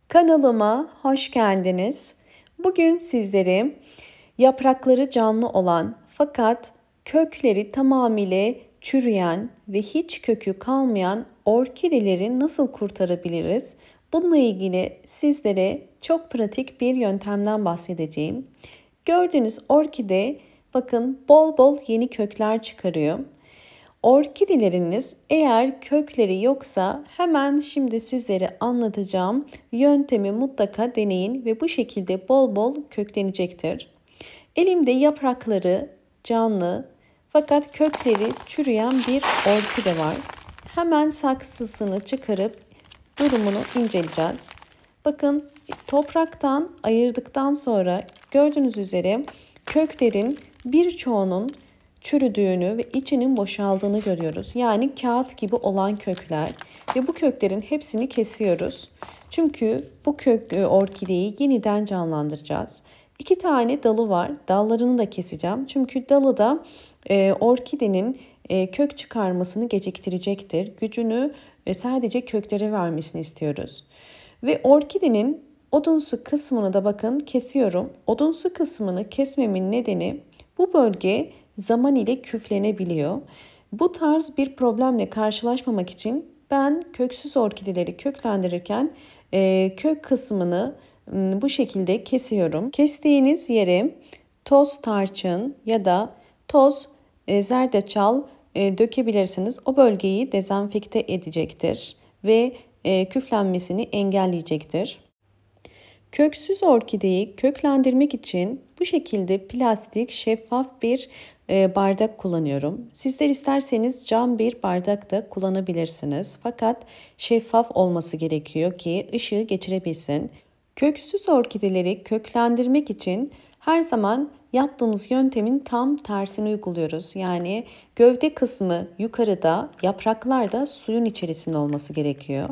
Kanalıma hoş geldiniz. Bugün sizlere yaprakları canlı olan fakat kökleri tamamıyla çürüyen ve hiç kökü kalmayan orkideleri nasıl kurtarabiliriz? Bununla ilgili sizlere çok pratik bir yöntemden bahsedeceğim. Gördüğünüz orkide bakın bol bol yeni kökler çıkarıyor. Orkideleriniz eğer kökleri yoksa hemen şimdi sizlere anlatacağım yöntemi mutlaka deneyin ve bu şekilde bol bol köklenecektir. Elimde yaprakları canlı fakat kökleri çürüyen bir orkide var. Hemen saksısını çıkarıp durumunu inceleyeceğiz. Bakın topraktan ayırdıktan sonra gördüğünüz üzere köklerin birçoğunun çürüdüğünü ve içinin boşaldığını görüyoruz. Yani kağıt gibi olan kökler ve bu köklerin hepsini kesiyoruz. Çünkü bu orkideyi yeniden canlandıracağız. 2 tane dalı var. Dallarını da keseceğim. Çünkü dalı da orkidenin kök çıkarmasını geciktirecektir. Gücünü sadece köklere vermesini istiyoruz. Ve orkidenin odunsu kısmını da bakın kesiyorum. Odunsu kısmını kesmemin nedeni bu bölge zaman ile küflenebiliyor. Bu tarz bir problemle karşılaşmamak için ben köksüz orkideleri köklendirirken kök kısmını bu şekilde kesiyorum. Kestiğiniz yere toz tarçın ya da toz zerdeçal dökebilirsiniz. O bölgeyi dezenfekte edecektir ve küflenmesini engelleyecektir. Köksüz orkideyi köklendirmek için bu şekilde plastik şeffaf bir bardak kullanıyorum. Sizler isterseniz cam bir bardak da kullanabilirsiniz. Fakat şeffaf olması gerekiyor ki ışığı geçirebilsin. Köksüz orkideleri köklendirmek için her zaman yaptığımız yöntemin tam tersini uyguluyoruz. Yani gövde kısmı yukarıda, yapraklar da suyun içerisinde olması gerekiyor.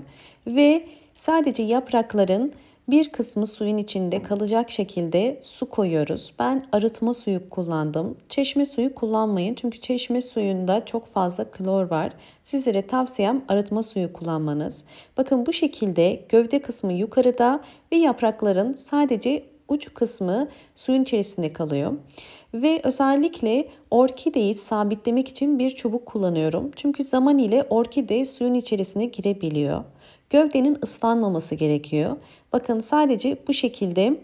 Ve sadece yaprakların bir kısmı suyun içinde kalacak şekilde su koyuyoruz. Ben arıtma suyu kullandım. Çeşme suyu kullanmayın çünkü çeşme suyunda çok fazla klor var. Sizlere tavsiyem arıtma suyu kullanmanız. Bakın bu şekilde gövde kısmı yukarıda ve yaprakların sadece uç kısmı suyun içerisinde kalıyor. Ve özellikle orkideyi sabitlemek için bir çubuk kullanıyorum. Çünkü zaman ile orkide suyun içerisine girebiliyor. Gövdenin ıslanmaması gerekiyor. Bakın sadece bu şekilde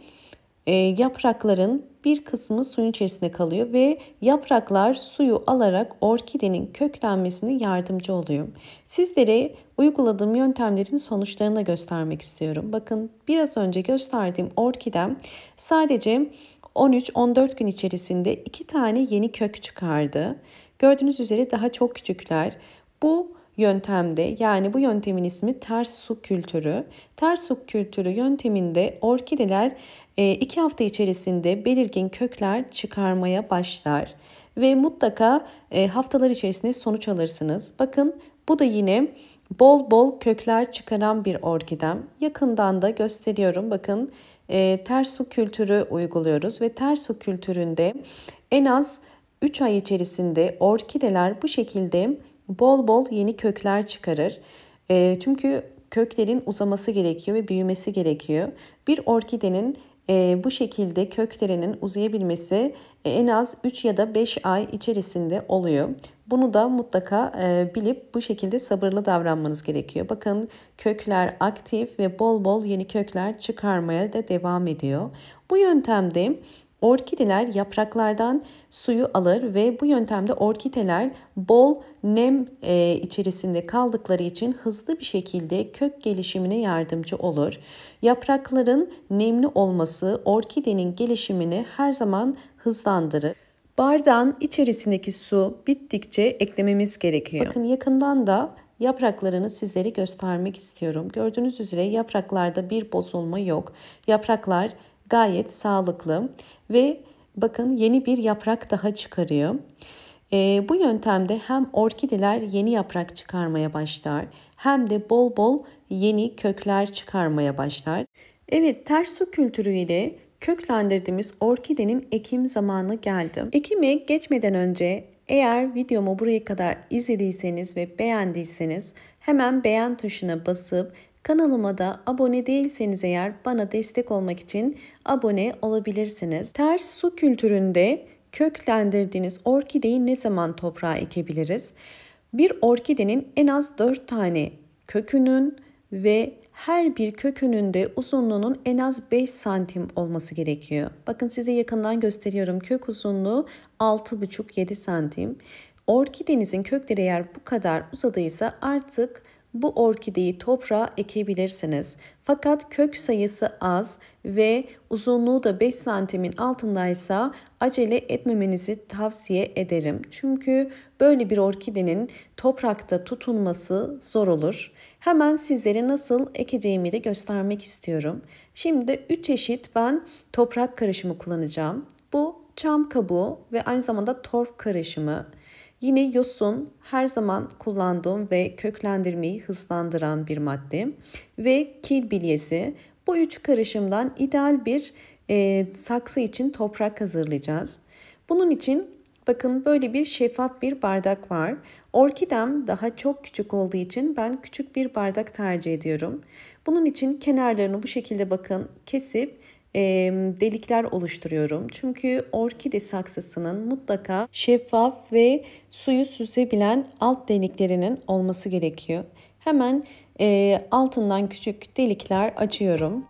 yaprakların bir kısmı suyun içerisinde kalıyor ve yapraklar suyu alarak orkidenin köklenmesine yardımcı oluyor. Sizlere uyguladığım yöntemlerin sonuçlarını da göstermek istiyorum. Bakın biraz önce gösterdiğim orkidem sadece 13-14 gün içerisinde 2 tane yeni kök çıkardı. Gördüğünüz üzere daha çok küçükler. Bu yöntemde yani bu yöntemin ismi ters su kültürü. Ters su kültürü yönteminde orkideler 2 hafta içerisinde belirgin kökler çıkarmaya başlar. Ve mutlaka haftalar içerisinde sonuç alırsınız. Bakın bu da yine bol bol kökler çıkaran bir orkidem. Yakından da gösteriyorum. Bakın ters su kültürü uyguluyoruz ve ters su kültüründe en az 3 ay içerisinde orkideler bu şekilde bol bol yeni kökler çıkarır. Çünkü köklerin uzaması gerekiyor ve büyümesi gerekiyor. Bir orkidenin bu şekilde köklerinin uzayabilmesi en az 3 ya da 5 ay içerisinde oluyor. Bunu da mutlaka bilip bu şekilde sabırlı davranmanız gerekiyor. Bakın kökler aktif ve bol bol yeni kökler çıkarmaya da devam ediyor. Bu yöntemde orkideler yapraklardan suyu alır ve bu yöntemde orkideler bol nem içerisinde kaldıkları için hızlı bir şekilde kök gelişimine yardımcı olur. Yaprakların nemli olması orkidenin gelişimini her zaman hızlandırır. Bardağın içerisindeki su bittikçe eklememiz gerekiyor. Bakın yakından da yapraklarını sizlere göstermek istiyorum. Gördüğünüz üzere yapraklarda bir bozulma yok. Yapraklar gayet sağlıklı ve bakın yeni bir yaprak daha çıkarıyor. Bu yöntemde hem orkideler yeni yaprak çıkarmaya başlar hem de bol bol yeni kökler çıkarmaya başlar. Evet, ters su kültürüyle köklendirdiğimiz orkidenin ekim zamanı geldi. Ekime geçmeden önce eğer videomu buraya kadar izlediyseniz ve beğendiyseniz hemen beğen tuşuna basıp Kanalıma da abone değilseniz eğer bana destek olmak için abone olabilirsiniz. Ters su kültüründe köklendirdiğiniz orkideyi ne zaman toprağa ekebiliriz? Bir orkidenin en az 4 tane kökünün ve her bir kökünün de uzunluğunun en az 5 santim olması gerekiyor. Bakın size yakından gösteriyorum. Kök uzunluğu 6,5-7 santim. Orkidenizin kökleri eğer bu kadar uzadıysa artık bu orkideyi toprağa ekebilirsiniz. Fakat kök sayısı az ve uzunluğu da 5 santimin altındaysa acele etmemenizi tavsiye ederim. Çünkü böyle bir orkidenin toprakta tutunması zor olur. Hemen sizlere nasıl ekeceğimi de göstermek istiyorum. Şimdi 3 çeşit ben toprak karışımı kullanacağım. Bu çam kabuğu ve aynı zamanda torf karışımı. Yine yosun her zaman kullandığım ve köklendirmeyi hızlandıran bir madde. Ve kil bilyesi. Bu 3 karışımdan ideal bir saksı için toprak hazırlayacağız. Bunun için bakın böyle bir şeffaf bir bardak var. Orkidem daha çok küçük olduğu için ben küçük bir bardak tercih ediyorum. Bunun için kenarlarını bu şekilde bakın kesip delikler oluşturuyorum. Çünkü orkide saksısının mutlaka şeffaf ve suyu süzebilen alt deliklerinin olması gerekiyor. Hemen altından küçük delikler açıyorum.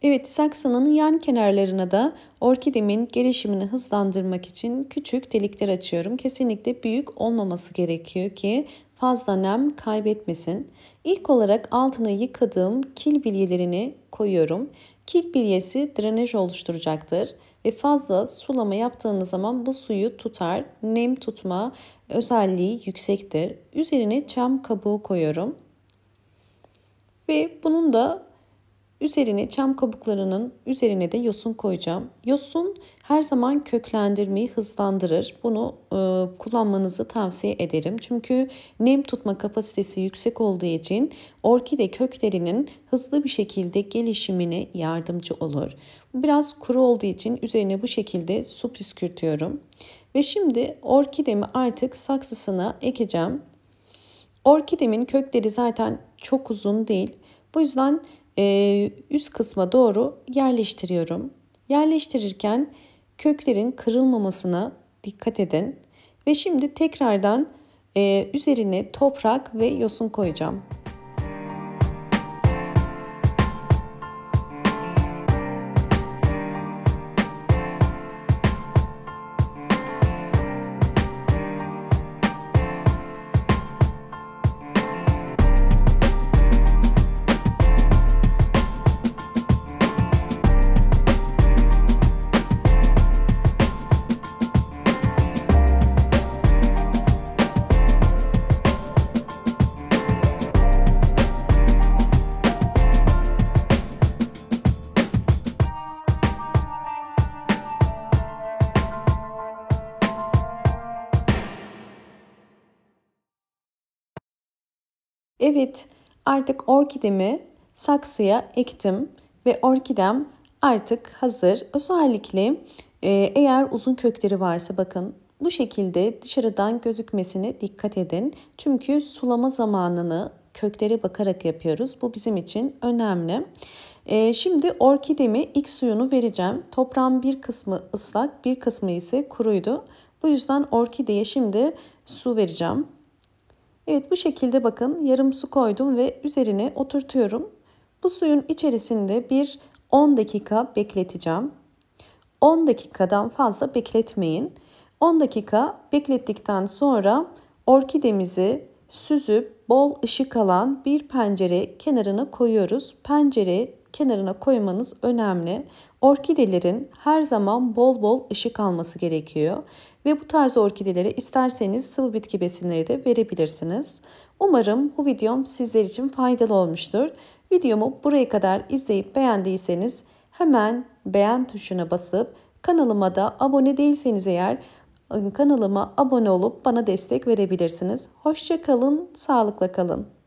Evet, saksının yan kenarlarına da orkidemin gelişimini hızlandırmak için küçük delikler açıyorum. Kesinlikle büyük olmaması gerekiyor ki fazla nem kaybetmesin. İlk olarak altına yıkadığım kil bilyelerini koyuyorum. Kil bilyesi drenaj oluşturacaktır ve fazla sulama yaptığınız zaman bu suyu tutar. Nem tutma özelliği yüksektir. Üzerine çam kabuğu koyuyorum. Ve bunun da üzerine çam kabuklarının üzerine de yosun koyacağım. Yosun her zaman köklendirmeyi hızlandırır. Bunu kullanmanızı tavsiye ederim. Çünkü nem tutma kapasitesi yüksek olduğu için orkide köklerinin hızlı bir şekilde gelişimine yardımcı olur. Biraz kuru olduğu için üzerine bu şekilde su püskürtüyorum. Ve şimdi orkidemi artık saksısına ekeceğim. Orkidemin kökleri zaten çok uzun değil. Bu yüzden üst kısma doğru yerleştiriyorum. Yerleştirirken köklerin kırılmamasına dikkat edin. Ve şimdi tekrardan üzerine toprak ve yosun koyacağım. Evet, artık orkidemi saksıya ektim ve orkidem artık hazır. Özellikle eğer uzun kökleri varsa bakın bu şekilde dışarıdan gözükmesine dikkat edin. Çünkü sulama zamanını köklere bakarak yapıyoruz. Bu bizim için önemli. Şimdi orkidemi ilk suyunu vereceğim. Toprağın bir kısmı ıslak, bir kısmı ise kuruydu. Bu yüzden orkideye şimdi su vereceğim. Evet, bu şekilde bakın yarım su koydum ve üzerine oturtuyorum. Bu suyun içerisinde bir 10 dakika bekleteceğim. 10 dakikadan fazla bekletmeyin. 10 dakika beklettikten sonra orkidemizi süzüp bol ışık alan bir pencere kenarına koyuyoruz. Pencere kenarına koymanız önemli. Orkidelerin her zaman bol bol ışık alması gerekiyor. Ve bu tarz orkidelere isterseniz sıvı bitki besinleri de verebilirsiniz. Umarım bu videom sizler için faydalı olmuştur. Videomu buraya kadar izleyip beğendiyseniz hemen beğen tuşuna basıp kanalıma da abone değilseniz eğer kanalıma abone olup bana destek verebilirsiniz. Hoşça kalın, sağlıkla kalın.